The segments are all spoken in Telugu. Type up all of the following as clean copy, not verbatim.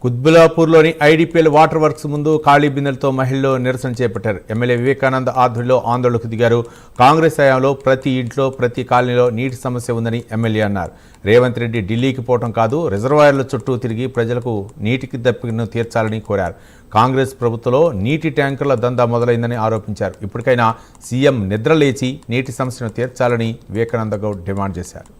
కుత్బులాపూర్లోని ఐడిపిఎల్ వాటర్ వర్క్స్ ముందు ఖాళీ బిందెలతో మహిళలు నిరసన చేపట్టారు. ఎమ్మెల్యే వివేకానంద ఆధ్వర్యంలో ఆందోళనకు దిగారు. కాంగ్రెస్ హయాంలో ప్రతి ఇంట్లో ప్రతి కాలనీలో నీటి సమస్య ఉందని ఎమ్మెల్యే అన్నారు. రేవంత్ రెడ్డి ఢిల్లీకి పోవడం కాదు, రిజర్వాయర్ల చుట్టూ తిరిగి ప్రజలకు నీటికి దప్పికను తీర్చాలని కోరారు. కాంగ్రెస్ ప్రభుత్వంలో నీటి ట్యాంకర్ల దందా మొదలైందని ఆరోపించారు. ఇప్పటికైనా సీఎం నిద్రలేచి నీటి సమస్యను తీర్చాలని వివేకానంద గౌడ్ డిమాండ్ చేశారు.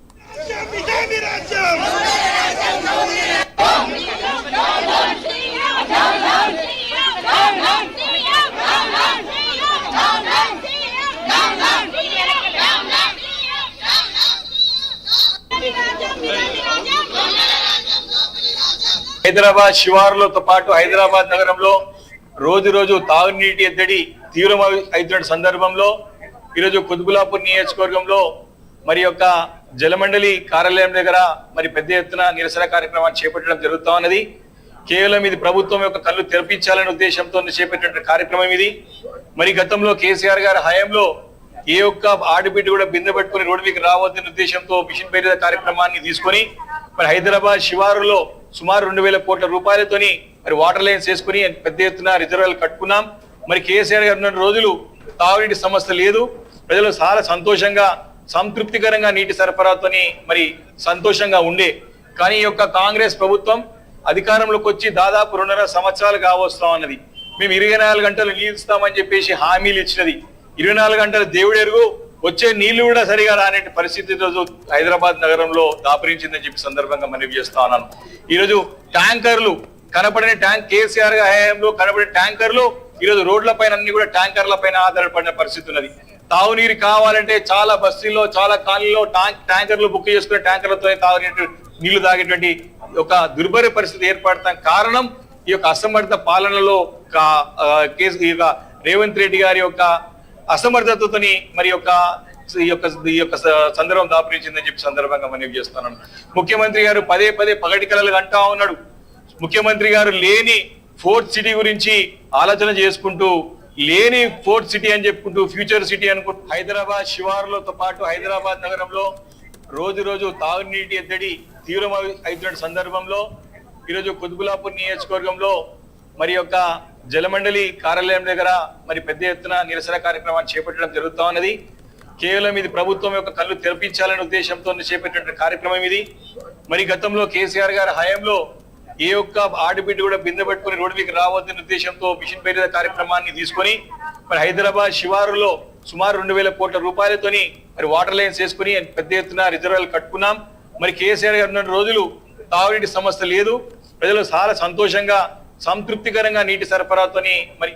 హైదరాబాద్ శివారులతో పాటు హైదరాబాద్ నగరంలో రోజు రోజు తాగునీటి ఎద్దడి తీవ్రమవుతున్న సందర్భంలో ఈరోజు కుత్బులాపూర్ నియోజకవర్గంలో మరి యొక్క జలమండలి కార్యాలయం దగ్గర మరి పెద్ద ఎత్తున నిరసన కార్యక్రమాన్ని చేపట్టడం జరుగుతా ఉన్నది. కేవలం ఇది ప్రభుత్వం యొక్క కళ్ళు తెరపించాలనే ఉద్దేశంతో చేపట్టిన కార్యక్రమం ఇది. మరి గతంలో కేసీఆర్ గారి హయాంలో ఏ ఒక్క ఆడబిడ్డ కూడా బిందె పట్టుకుని రోడ్డు మీకు రావద్దనే ఉద్దేశంతో మిషన్ పేరు కార్యక్రమాన్ని తీసుకొని మరి హైదరాబాద్ శివారులో సుమారు 2000 కోట్ల రూపాయలతోని మరి వాటర్ లైన్స్ వేసుకుని పెద్ద ఎత్తున రిజర్వాయర్లు కట్టుకున్నాం. మరి కేసీఆర్ గారు ఉన్న రోజులు తాగునీటి సమస్య లేదు, ప్రజలు చాలా సంతోషంగా సంతృప్తికరంగా నీటి సరఫరాతోని మరి సంతోషంగా ఉండే. కానీ ఈ యొక్క కాంగ్రెస్ ప్రభుత్వం అధికారంలోకి వచ్చి దాదాపు 2.5 సంవత్సరాలు కావస్తా ఉన్నది. మేము 24 గంటలు నీళ్ళు ఇస్తామని చెప్పేసి హామీలు ఇచ్చినది. 24 గంటలు దేవుడెరుగు, వచ్చే నీళ్లు కూడా సరిగా రానే పరిస్థితి రోజు హైదరాబాద్ నగరంలో దాపురించిందని చెప్పి సందర్భంగా మనవి చేస్తా ఉన్నాను. ఈరోజు ట్యాంకర్లు కనపడిన కేసీఆర్ హయాంలో కనపడిన ట్యాంకర్లు ఈరోజు రోడ్ల పైన అన్ని కూడా ట్యాంకర్ల పైన ఆధారపడిన పరిస్థితి ఉన్నది. తాగునీరు కావాలంటే చాలా బస్తీల్లో చాలా కాలనీలో ట్యాంకర్లు బుక్ చేసుకునే ట్యాంకర్లతో నీళ్లు తాగేటువంటి ఒక దుర్భర పరిస్థితి ఏర్పడతాం కారణం ఈ యొక్క అసమర్థ పాలనలో రేవంత్ రెడ్డి గారి యొక్క అసమర్థతతోని మరి ఈ యొక్క సందర్భం దాపురించిందని చెప్పి సందర్భంగా మనవి చేస్తున్నాను. ముఖ్యమంత్రి గారు పదే పగటి కలలు అంటా ఉన్నాడు. ముఖ్యమంత్రి గారు లేని ఫోర్త్ సిటీ గురించి ఆలోచన చేసుకుంటూ లేని ఫోర్త్ సిటీ అని చెప్పుకుంటూ ఫ్యూచర్ సిటీ అనుకుంటూ హైదరాబాద్ శివారులతో పాటు హైదరాబాద్ నగరంలో రోజు రోజు తాగునీటి ఎద్దడి తీవ్రమవుతున్న సందర్భంలో ఈరోజు కుత్బులాపూర్ నియోజకవర్గంలో మరి యొక్క జలమండలి కార్యాలయం దగ్గర మరి పెద్ద ఎత్తున నిరసన కార్యక్రమాన్ని చేపట్టడం జరుగుతా ఉన్నది. కేవలం ఇది ప్రభుత్వం యొక్క కళ్ళు తెరపించాలనే ఉద్దేశంతో చేపట్టిన కార్యక్రమం ఇది. మరి గతంలో కేసీఆర్ గారి హయాంలో ఏ ఒక్క ఆడబిడ్డ కూడా బిందె పట్టుకుని రోడ్డు మీకు రావద్దనే ఉద్దేశంతో మిషన్ పేరు కార్యక్రమాన్ని తీసుకొని మరి హైదరాబాద్ శివారులో సుమారు 2000 కోట్ల రూపాయలతోని మరి వాటర్ లైన్స్ వేసుకుని పెద్ద ఎత్తున రిజర్వాయర్లు కట్టుకున్నాం. మరి కేసీఆర్ గారు ఉన్న రోజులు తాగునీటి సమస్య లేదు, ప్రజలు చాలా సంతోషంగా సంతృప్తికరంగా నీటి సరఫరాతోని మరి